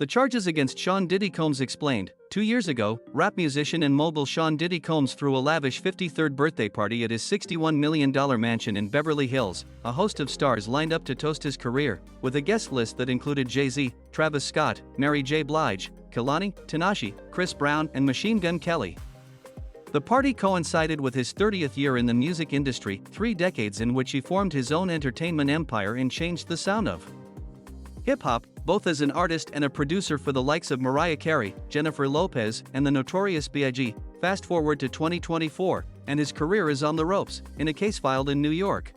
The charges against Sean Diddy Combs explained. 2 years ago, rap musician and mogul Sean Diddy Combs threw a lavish 53rd birthday party at his $61 million mansion in Beverly Hills. A host of stars lined up to toast his career, with a guest list that included Jay-Z, Travis Scott, Mary J. Blige, Kehlani, Tinashe, Chris Brown, and Machine Gun Kelly. The party coincided with his 30th year in the music industry, 3 decades in which he formed his own entertainment empire and changed the sound of hip-hop, both as an artist and a producer for the likes of Mariah Carey, Jennifer Lopez, and the Notorious B.I.G. Fast forward to 2024, and his career is on the ropes, in a case filed in New York.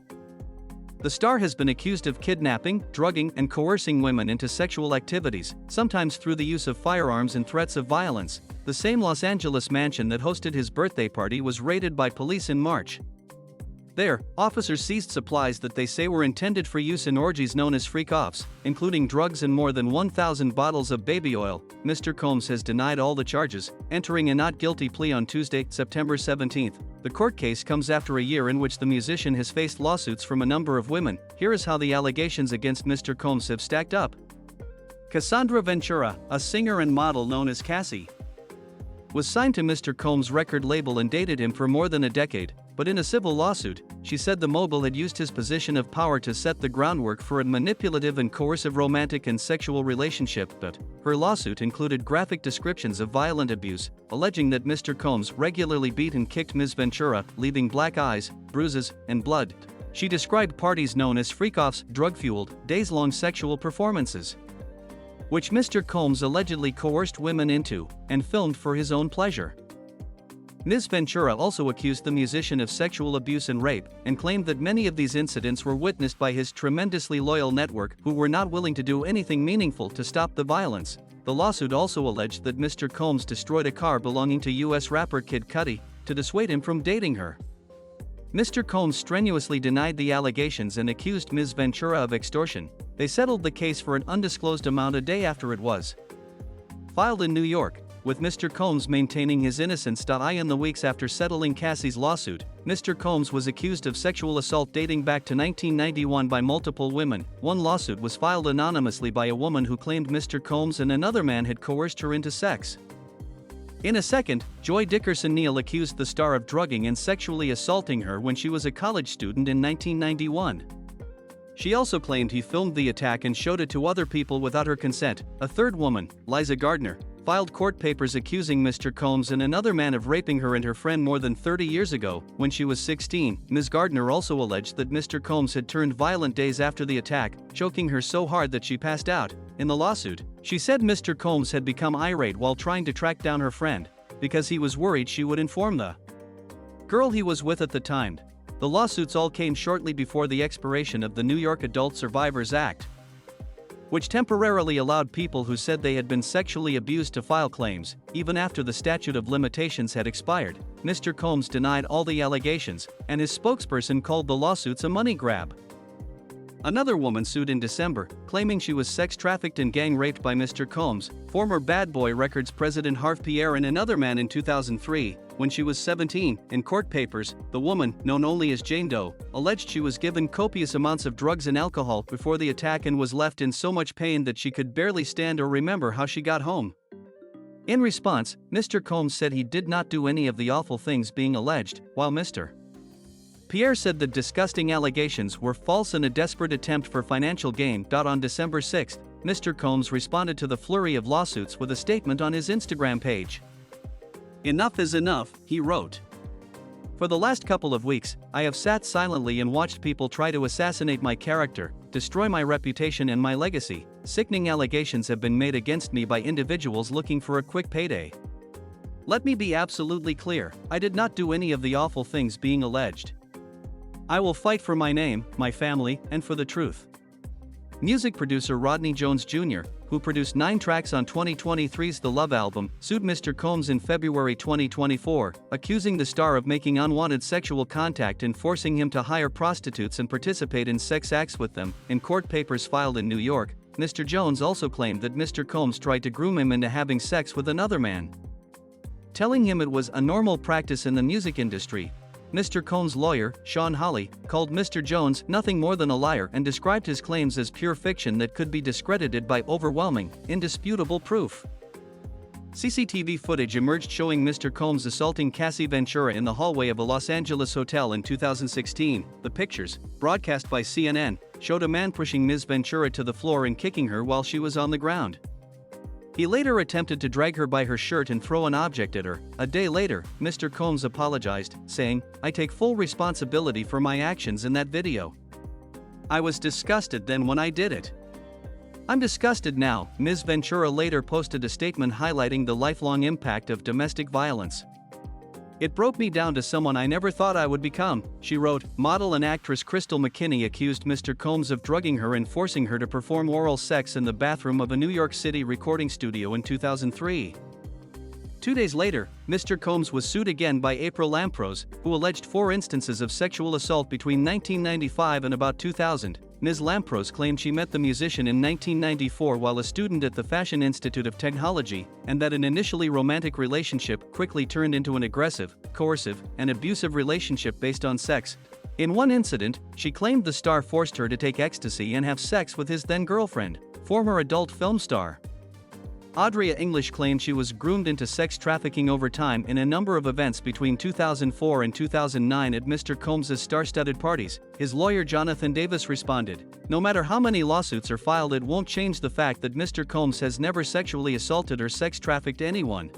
The star has been accused of kidnapping, drugging, and coercing women into sexual activities, sometimes through the use of firearms and threats of violence. The same Los Angeles mansion that hosted his birthday party was raided by police in March. There, officers seized supplies that they say were intended for use in orgies known as freak-offs, including drugs and more than 1,000 bottles of baby oil. Mr. Combs has denied all the charges, entering a not guilty plea on Tuesday, September 17. The court case comes after a year in which the musician has faced lawsuits from a number of women. Here is how the allegations against Mr. Combs have stacked up. Cassandra Ventura, a singer and model known as Cassie, was signed to Mr. Combs' record label and dated him for more than a decade, but in a civil lawsuit, she said the mogul had used his position of power to set the groundwork for a manipulative and coercive romantic and sexual relationship. But her lawsuit included graphic descriptions of violent abuse, alleging that Mr. Combs regularly beat and kicked Ms. Ventura, leaving black eyes, bruises, and blood. She described parties known as freak-offs, drug-fueled, days-long sexual performances, which Mr. Combs allegedly coerced women into, and filmed for his own pleasure. Ms. Ventura also accused the musician of sexual abuse and rape, and claimed that many of these incidents were witnessed by his tremendously loyal network, who were not willing to do anything meaningful to stop the violence. The lawsuit also alleged that Mr. Combs destroyed a car belonging to U.S. rapper Kid Cudi to dissuade him from dating her. Mr. Combs strenuously denied the allegations and accused Ms. Ventura of extortion. They settled the case for an undisclosed amount a day after it was filed in New York, with Mr. Combs maintaining his innocence. In the weeks after settling Cassie's lawsuit, Mr. Combs was accused of sexual assault dating back to 1991 by multiple women. One lawsuit was filed anonymously by a woman who claimed Mr. Combs and another man had coerced her into sex. In a second, Joy Dickerson-Neal accused the star of drugging and sexually assaulting her when she was a college student in 1991. She also claimed he filmed the attack and showed it to other people without her consent. A third woman, Liza Gardner, filed court papers accusing Mr. Combs and another man of raping her and her friend more than 30 years ago, when she was 16. Ms. Gardner also alleged that Mr. Combs had turned violent days after the attack, choking her so hard that she passed out. In the lawsuit, she said Mr. Combs had become irate while trying to track down her friend, because he was worried she would inform the girl he was with at the time. The lawsuits all came shortly before the expiration of the New York Adult Survivors Act, which temporarily allowed people who said they had been sexually abused to file claims, even after the statute of limitations had expired. Mr. Combs denied all the allegations, and his spokesperson called the lawsuits a money grab. Another woman sued in December, claiming she was sex trafficked and gang raped by Mr. Combs, former Bad Boy Records president Harve Pierre, and another man in 2003, when she was 17. In court papers, the woman, known only as Jane Doe, alleged she was given copious amounts of drugs and alcohol before the attack and was left in so much pain that she could barely stand or remember how she got home. In response, Mr. Combs said he did not do any of the awful things being alleged, while Mr. Pierre said the disgusting allegations were false and a desperate attempt for financial gain. On December 6, Mr. Combs responded to the flurry of lawsuits with a statement on his Instagram page. "Enough is enough," he wrote. "For the last couple of weeks, I have sat silently and watched people try to assassinate my character, destroy my reputation and my legacy. Sickening allegations have been made against me by individuals looking for a quick payday. Let me be absolutely clear, I did not do any of the awful things being alleged. I will fight for my name, my family, and for the truth." Music producer Rodney Jones Jr., who produced 9 tracks on 2023's The Love album, sued Mr. Combs in February 2024, accusing the star of making unwanted sexual contact and forcing him to hire prostitutes and participate in sex acts with them. In court papers filed in New York, Mr. Jones also claimed that Mr. Combs tried to groom him into having sex with another man, telling him it was a normal practice in the music industry. Mr. Combs' lawyer, Sean Hawley, called Mr. Jones nothing more than a liar and described his claims as pure fiction that could be discredited by overwhelming, indisputable proof. CCTV footage emerged showing Mr. Combs assaulting Cassie Ventura in the hallway of a Los Angeles hotel in 2016. The pictures, broadcast by CNN, showed a man pushing Ms. Ventura to the floor and kicking her while she was on the ground. He later attempted to drag her by her shirt and throw an object at her. A day later, Mr. Combs apologized, saying, "I take full responsibility for my actions in that video. I was disgusted then when I did it. I'm disgusted now." Ms. Ventura later posted a statement highlighting the lifelong impact of domestic violence. "It broke me down to someone I never thought I would become," she wrote. Model and actress Crystal McKinney accused Mr. Combs of drugging her and forcing her to perform oral sex in the bathroom of a New York City recording studio in 2003. 2 days later, Mr. Combs was sued again by April Lamprose, who alleged 4 instances of sexual assault between 1995 and about 2000. Ms. Lamprose claimed she met the musician in 1994 while a student at the Fashion Institute of Technology, and that an initially romantic relationship quickly turned into an aggressive, coercive, and abusive relationship based on sex. In one incident, she claimed the star forced her to take ecstasy and have sex with his then-girlfriend, former adult film star Audria English claimed she was groomed into sex trafficking over time in a number of events between 2004 and 2009 at Mr. Combs' star-studded parties. His lawyer Jonathan Davis responded, "No matter how many lawsuits are filed, it won't change the fact that Mr. Combs has never sexually assaulted or sex trafficked anyone."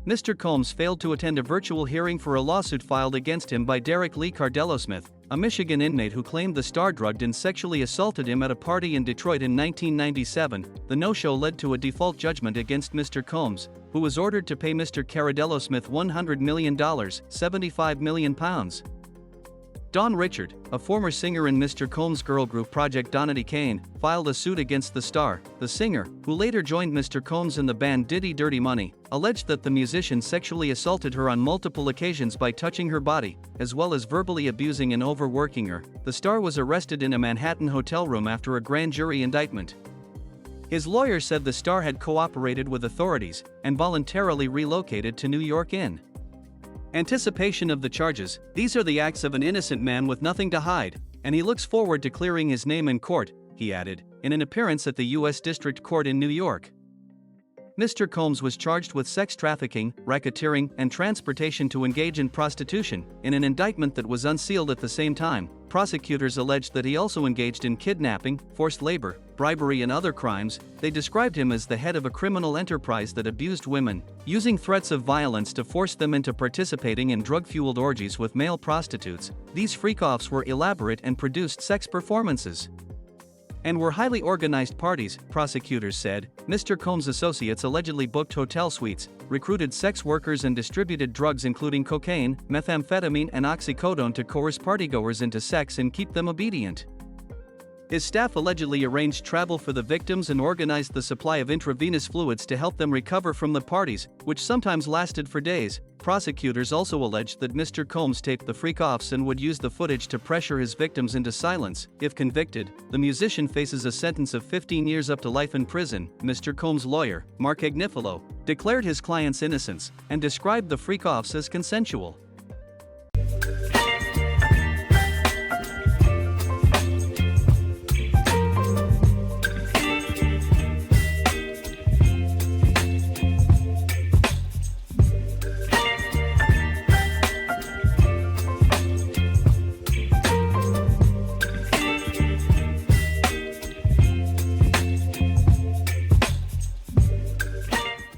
Mr. Combs failed to attend a virtual hearing for a lawsuit filed against him by Derek Lee Cardello-Smith, a Michigan inmate who claimed the star drugged and sexually assaulted him at a party in Detroit in 1997. The no-show led to a default judgment against Mr. Combs, who was ordered to pay Mr. Cardello-Smith $100 million, £75 million. Dawn Richard, a former singer in Mr. Combs' girl group Project Donati Kane, filed a suit against the star. The singer, who later joined Mr. Combs in the band Diddy Dirty Money, alleged that the musician sexually assaulted her on multiple occasions by touching her body, as well as verbally abusing and overworking her. The star was arrested in a Manhattan hotel room after a grand jury indictment. His lawyer said the star had cooperated with authorities and voluntarily relocated to New York in anticipation of the charges. "These are the acts of an innocent man with nothing to hide, and he looks forward to clearing his name in court," he added, in an appearance at the U.S. District Court in New York. Mr. Combs was charged with sex trafficking, racketeering, and transportation to engage in prostitution, in an indictment that was unsealed at the same time. Prosecutors alleged that he also engaged in kidnapping, forced labor, bribery, and other crimes. They described him as the head of a criminal enterprise that abused women, using threats of violence to force them into participating in drug-fueled orgies with male prostitutes. These freak-offs were elaborate and produced sex performances, and were highly organized parties, prosecutors said. Mr. Combs' associates allegedly booked hotel suites, recruited sex workers, and distributed drugs including cocaine, methamphetamine, and oxycodone to coerce partygoers into sex and keep them obedient. His staff allegedly arranged travel for the victims and organized the supply of intravenous fluids to help them recover from the parties, which sometimes lasted for days. Prosecutors also alleged that Mr. Combs taped the freak-offs and would use the footage to pressure his victims into silence. If convicted, the musician faces a sentence of 15 years up to life in prison. Mr. Combs' lawyer, Mark Agnifilo, declared his client's innocence and described the freak-offs as consensual.